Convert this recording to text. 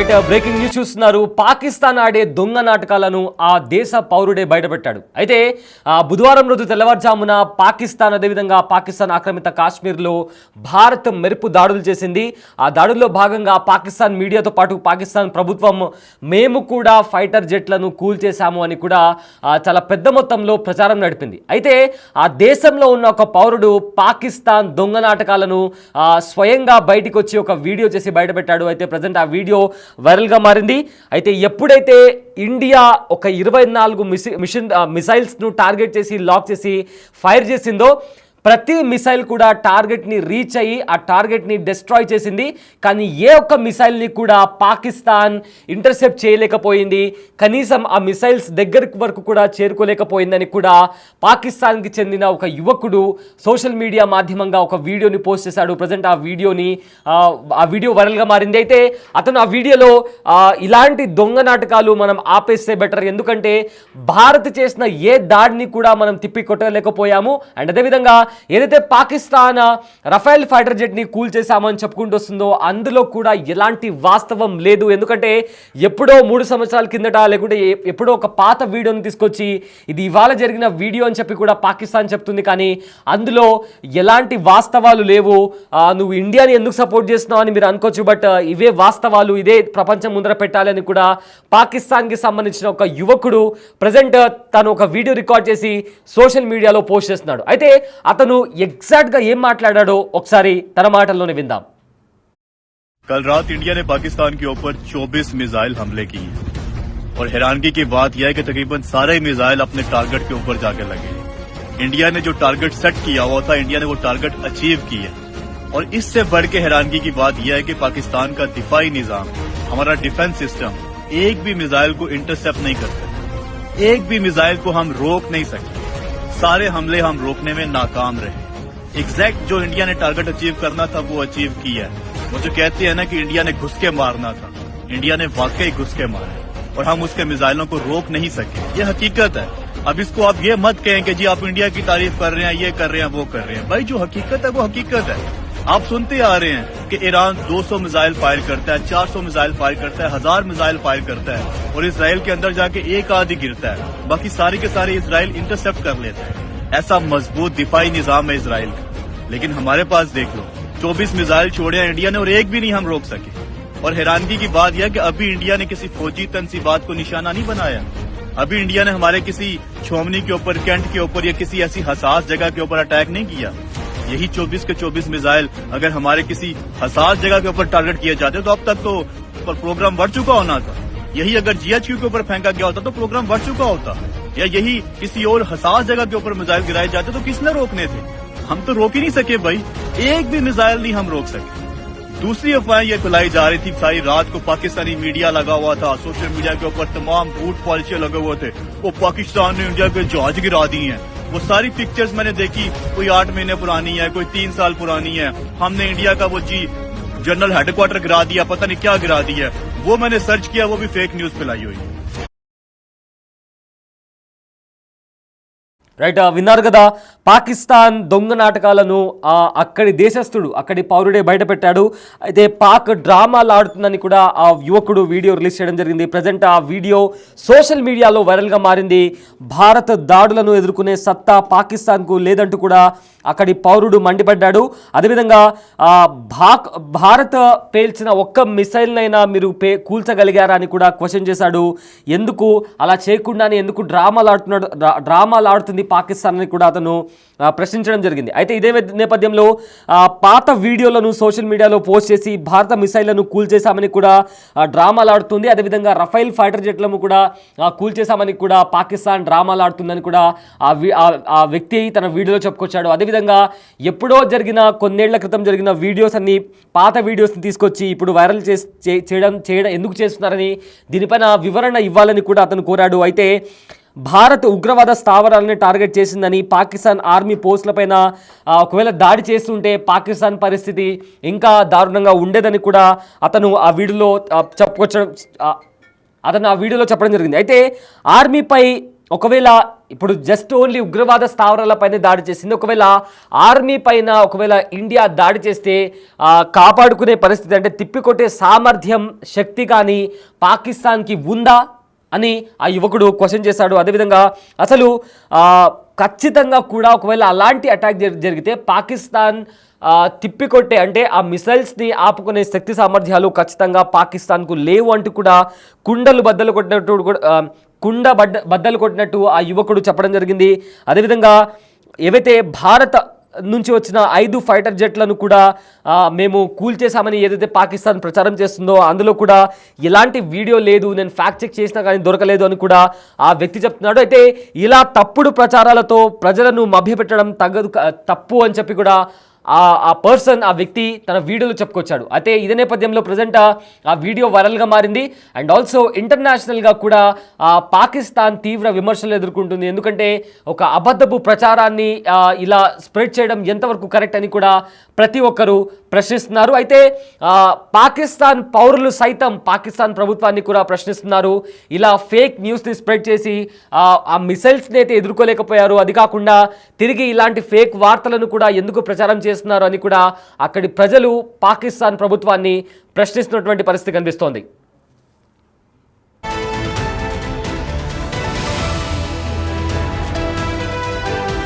Right, breaking news చూస్తున్నారు. పాకిస్తాన్ ఆడే దొంగ నాటకాలను ఆ దేశ పౌరుడే బయటపెట్టాడు. అయితే బుధవారం రోజు తెల్లవారుజామున పాకిస్తాన్, అదేవిధంగా పాకిస్తాన్ ఆక్రమిత కాశ్మీర్లో భారత్ మెరుపు దాడులు చేసింది. ఆ దాడుల్లో భాగంగా పాకిస్తాన్ మీడియాతో పాటు పాకిస్తాన్ ప్రభుత్వం మేము కూడా ఫైటర్ జెట్లను కూల్చేశాము అని కూడా చాలా పెద్ద మొత్తంలో ప్రచారం నడిపింది. అయితే ఆ దేశంలో ఉన్న ఒక పౌరుడు పాకిస్తాన్ దొంగ నాటకాలను స్వయంగా బయటికి వచ్చి ఒక వీడియో చేసి బయటపెట్టాడు. అయితే ప్రజెంట్ ఆ వీడియో వైరల్గా మారింది. అయితే ఎప్పుడైతే ఇండియా ఒక 24 మిసైల్స్ను టార్గెట్ చేసి లాక్ చేసి ఫైర్ చేసిందో, ప్రతి మిసైల్ కూడా టార్గెట్ని రీచ్ అయ్యి ఆ టార్గెట్ని డిస్ట్రాయ్ చేసింది. కానీ ఏ ఒక్క మిసైల్ని కూడా పాకిస్తాన్ ఇంటర్సెప్ట్ చేయలేకపోయింది. కనీసం ఆ మిసైల్స్ దగ్గరికి వరకు కూడా చేరుకోలేకపోయిందని కూడా పాకిస్తాన్కి చెందిన ఒక యువకుడు సోషల్ మీడియా మాధ్యమంగా ఒక వీడియోని పోస్ట్ చేశాడు. ప్రజెంట్ ఆ వీడియో వైరల్గా మారింది. అయితే అతను ఆ వీడియోలో ఇలాంటి దొంగ నాటకాలు మనం ఆపేస్తే బెటర్, ఎందుకంటే భారత్ చేసిన ఏ దాడిని కూడా మనం తిప్పి కొట్టలేకపోయాము. అండ్ అదేవిధంగా ఏదైతే పాకిస్తాన్ రఫేల్ ఫైటర్ జెట్ ని కూల్ చేశామని చెప్పుకుంటూ వస్తుందో అందులో కూడా ఎలాంటి వాస్తవం లేదు. ఎందుకంటే ఎప్పుడో 3 సంవత్సరాల కిందట, లేకుంటే ఎప్పుడో ఒక పాత వీడియోని తీసుకొచ్చి ఇది ఇవాళ జరిగిన వీడియో అని చెప్పి కూడా పాకిస్తాన్ చెప్తుంది. కానీ అందులో ఎలాంటి వాస్తవాలు లేవు. నువ్వు ఇండియాని ఎందుకు సపోర్ట్ చేస్తున్నావు అని మీరు అనుకోవచ్చు, బట్ ఇవే వాస్తవాలు, ఇదే ప్రపంచం ముందర పెట్టాలని కూడా పాకిస్తాన్కి సంబంధించిన ఒక యువకుడు ప్రజెంట్ తను ఒక వీడియో రికార్డ్ చేసి సోషల్ మీడియాలో పోస్ట్ చేస్తున్నాడు. అయితే అతను ఎగ్జాక్ట్ గా ఏం మాట్లాడాడో ఒకసారి తన మాటల్లోనే విందాం. कल रात इंडिया ने पाकिस्तान के ऊपर 24 मिसाइल हमले किए और हैरानगी की बात यह है कि तकरीबन सारे मिसाइल अपने टारगेट के ऊपर जाकर लगे। इंडिया ने जो टारगेट सेट किया हुआ था, इंडिया ने वो टारगेट अचीव किया। और इससे बढ़ के हैरानगी की बात यह है कि पाकिस्तान का दिफाई निजाम, हमारा डिफेंस सिस्टम एक भी मिसाइल को इंटरसेप्ट नहीं कर सकता, एक भी मिसाइल को हम रोक नहीं सकते। सारे हमले हम रोकने में नाकाम रहे। एग्जैक्ट जो इंडिया ने टारगेट अचीव करना था वो अचीव किया है। वो जो कहते हैं ना कि इंडिया ने घुस के मारना था, इंडिया ने वाकई घुस के मारा और हम उसके मिसाइलों को रोक नहीं सके। ये हकीकत है। अब इसको आप ये मत कहें कि जी आप इंडिया की तारीफ कर रहे हैं, ये कर रहे हैं, वो कर रहे हैं। भाई जो हकीकत है वो हकीकत है। आप सुनते आ रहे हैं कि ईरान 200 मिसाइल फायर करता है, 400 मिसाइल फायर करता है, 1000 मिसाइल फायर करता है और इसराइल के अंदर जाके एक आदि गिरता है, बाकी सारे के सारे इसराइल इंटरसेप्ट कर लेता है। ऐसा मजबूत दिफाई निजाम है इसराइल का। लेकिन हमारे पास देख लो 24 मिसाइल छोड़े हैं इंडिया ने और एक भी नहीं हम रोक सके। और हैरानगी की बात यह कि अभी इंडिया ने किसी फौजी तंसीबात को निशाना नहीं बनाया। अभी इंडिया ने हमारे किसी छोमनी के ऊपर, कैंट के ऊपर या किसी ऐसी हसास जगह के ऊपर अटैक नहीं किया। यही 24 के 24 मिसाइल अगर हमारे किसी हसास जगह के ऊपर टारगेट किए जाते तो अब तक तो प्रोग्राम बढ़ चुका होना था। यही अगर GHQ के ऊपर फेंका गया होता तो प्रोग्राम बढ़ चुका होता। या यही किसी और हसास जगह के ऊपर मिसाइल गिराए जाते तो किसने रोकने थे? हम तो रोक ही नहीं सके भाई, एक भी मिसाइल नहीं हम रोक सके। दूसरी अफवाहें ये फैलाई जा रही थी सारी रात को, पाकिस्तानी मीडिया लगा हुआ था, सोशल मीडिया के ऊपर तमाम झूठ पॉलिसी लगे हुए थे, वो पाकिस्तान ने इंडिया के जहाज गिरा दी हैं। वो सारी पिक्चर्स मैंने देखी, कोई 8 महीने पुरानी है, कोई 3 साल पुरानी है। हमने इंडिया का वो जनरल हेडक्वार्टर गिरा दिया, पता नहीं क्या गिरा दिया। वो मैंने सर्च किया, वो भी फेक न्यूज फैलाई हुई है। రైట్, విన్నారు కదా, పాకిస్తాన్ దొంగ నాటకాలను అక్కడి దేశస్థుడు, అక్కడి పౌరుడే బయటపెట్టాడు. అయితే పాక్ డ్రామాలు ఆడుతుందని కూడా ఆ యువకుడు వీడియో రిలీజ్ చేయడం జరిగింది. ప్రజెంట్ ఆ వీడియో సోషల్ మీడియాలో వైరల్గా మారింది. భారత్ దాడులను ఎదుర్కొనే సత్తా పాకిస్తాన్కు లేదంటూ కూడా అక్కడి పౌరుడు మండిపడ్డాడు. అదేవిధంగా భారత్ పేల్చిన ఒక్క మిసైల్నైనా మీరు కూల్చగలిగారా అని కూడా క్వశ్చన్ చేశాడు. ఎందుకు అలా చేయకుండానే ఎందుకు డ్రామాలు ఆడుతుంది పాకిస్తాన్ అని కూడా అతను ప్రశ్నించడం జరిగింది. అయితే ఇదే నేపథ్యంలో పాత వీడియోలను సోషల్ మీడియాలో పోస్ట్ చేసి భారత మిసైళ్లను కూల్చేశామని కూడా డ్రామాలు ఆడుతుంది. అదేవిధంగా రఫేల్ ఫైటర్ జెట్లను కూడా కూల్చేశామని కూడా పాకిస్తాన్ డ్రామాలు ఆడుతుందని కూడా ఆ వ్యక్తి తన వీడియోలో చెప్పుకొచ్చాడు. అదేవిధంగా ఎప్పుడో జరిగిన కొన్నేళ్ల క్రితం జరిగిన వీడియోస్ అన్ని, పాత వీడియోస్ని తీసుకొచ్చి ఇప్పుడు వైరల్ చేయడం ఎందుకు చేస్తున్నారని దీనిపైన వివరణ ఇవ్వాలని కూడా అతను కోరాడు. అయితే భారత్ ఉగ్రవాద స్థావరాలని టార్గెట్ చేసిందని, పాకిస్తాన్ ఆర్మీ పోస్టులపైన ఒకవేళ దాడి చేస్తుంటే పాకిస్తాన్ పరిస్థితి ఇంకా దారుణంగా ఉండేదని కూడా అతను ఆ వీడియోలో చెప్పడం జరిగింది. అయితే ఆర్మీపై ఒకవేళ ఇప్పుడు జస్ట్ ఓన్లీ ఉగ్రవాద స్థావరాలపైన దాడి చేసింది. ఒకవేళ ఆర్మీ పైన ఒకవేళ ఇండియా దాడి చేస్తే కాపాడుకునే పరిస్థితి, అంటే తిప్పికొట్టే సామర్థ్యం, శక్తి కానీ పాకిస్తాన్కి ఉందా అని ఆ యువకుడు క్వశ్చన్ చేశాడు. అదేవిధంగా అసలు ఖచ్చితంగా కూడా ఒకవేళ అలాంటి అటాక్ జరిగితే పాకిస్తాన్ తిప్పికొట్టే, అంటే ఆ మిసైల్స్ని ఆపుకునే శక్తి సామర్థ్యాలు ఖచ్చితంగా పాకిస్తాన్కు లేవు అంటూ కూడా బద్దలు కొట్టినట్టు ఆ యువకుడు చెప్పడం జరిగింది. అదేవిధంగా ఏవైతే భారత్ నుంచి వచ్చిన 5 ఫైటర్ జెట్లను కూడా మేము కూల్చేశామని ఏదైతే పాకిస్తాన్ ప్రచారం చేస్తుందో అందులో కూడా ఎలాంటి వీడియో లేదు, నేను ఫ్యాక్ట్ చెక్ చేసినా కానీ దొరకలేదు అని కూడా ఆ వ్యక్తి చెప్తున్నాడు. అయితే ఇలా తప్పుడు ప్రచారాలతో ప్రజలను మభ్యపెట్టడం తప్పు అని చెప్పి కూడా ఆ పర్సన్, ఆ వ్యక్తి తన వీడియోలో చెప్పుకొచ్చాడు. అయితే ఇదే నేపథ్యంలో ప్రజెంట్ ఆ వీడియో వైరల్గా మారింది. అండ్ ఆల్సో ఇంటర్నేషనల్గా కూడా పాకిస్తాన్ తీవ్ర విమర్శలు ఎదుర్కొంటుంది. ఎందుకంటే ఒక అబద్ధపు ప్రచారాన్ని ఇలా స్ప్రెడ్ చేయడం ఎంతవరకు కరెక్ట్ అని కూడా ప్రతి ఒక్కరూ ప్రశ్నిస్తున్నారు. అయితే పాకిస్తాన్ పౌరులు సైతం పాకిస్తాన్ ప్రభుత్వాన్ని కూడా ప్రశ్నిస్తున్నారు. ఇలా ఫేక్ న్యూస్ని స్ప్రెడ్ చేసి ఆ మిసైల్స్ని అయితే ఎదుర్కోలేకపోయారు. అది కాకుండా తిరిగి ఇలాంటి ఫేక్ వార్తలను కూడా ఎందుకు ప్రచారం చేస్తున్నారు అని కూడా అక్కడి ప్రజలు పాకిస్తాన్ ప్రభుత్వాన్ని ప్రశ్నిస్తున్నటువంటి పరిస్థితి కనిపిస్తోంది.